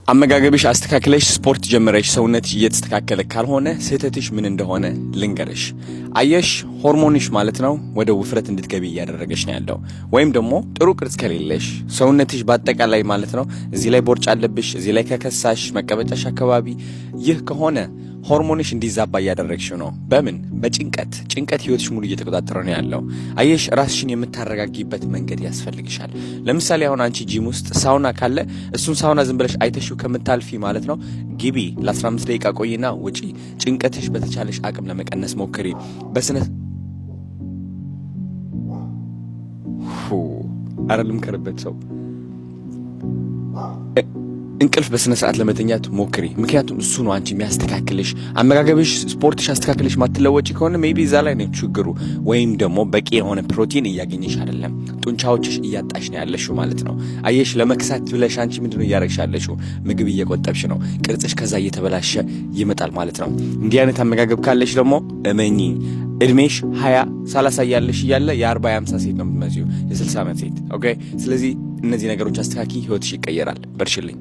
አመጋገብሽ አስተካክለሽ ስፖርት ጀመረሽ ሰውነትሽ እየተስተካከለ ካልሆነ ስህተትሽ ምን እንደሆነ ልንገርሽ። አየሽ ሆርሞንሽ ማለት ነው ወደ ውፍረት እንድትገቢ እያደረገሽ ነው ያለው። ወይም ደግሞ ጥሩ ቅርጽ ከሌለሽ ሰውነትሽ በአጠቃላይ ማለት ነው እዚህ ላይ ቦርጭ አለብሽ፣ እዚህ ላይ ከከሳሽ መቀበጫሽ አካባቢ ይህ ከሆነ ሆርሞንሽ እንዲዛባ እያደረግሽው ነው። በምን? ጭንቀት ህይወትሽ ሙሉ እየተቆጣጠረ ነው ያለው። አየሽ ራስሽን የምታረጋጊበት መንገድ ያስፈልግሻል። ለምሳሌ አሁን አንቺ ጂም ውስጥ ሳውና ካለ እሱን ሳውና ዝም ብለሽ አይተሽው ከምታልፊ ማለት ነው ግቢ፣ ለ15 ደቂቃ ቆይና ውጪ። ጭንቀትሽ በተቻለሽ አቅም ለመቀነስ ሞክሪ። አረልም ከርበት ሰው እንቅልፍ በስነ ስርዓት ለመተኛት ሞክሪ። ምክንያቱም እሱ ነው አንቺ የሚያስተካክልሽ። አመጋገብሽ ስፖርትሽ አስተካክልሽ ማትለወጪ ከሆነ ሜቢ እዛ ላይ ነው ችግሩ። ወይም ደግሞ በቂ የሆነ ፕሮቲን እያገኘሽ አይደለም፣ ጡንቻዎችሽ እያጣሽ ነው ያለሽው ማለት ነው። አየሽ ለመክሳት ብለሽ አንቺ ምንድነው እያረግሽ ያለሽው? ምግብ እየቆጠብሽ ነው። ቅርጽሽ ከዛ እየተበላሸ ይመጣል ማለት ነው። እንዲህ አይነት አመጋገብ ካለሽ ደግሞ እመኚ እድሜሽ 20 30 ያለሽ እያለ የ40 50 ሴት ነው የምትመስዪው፣ የ60 ዓመት ሴት። ኦኬ። ስለዚህ እነዚህ ነገሮች አስተካኪ፣ ህይወትሽ ይቀየራል። በርሽልኝ።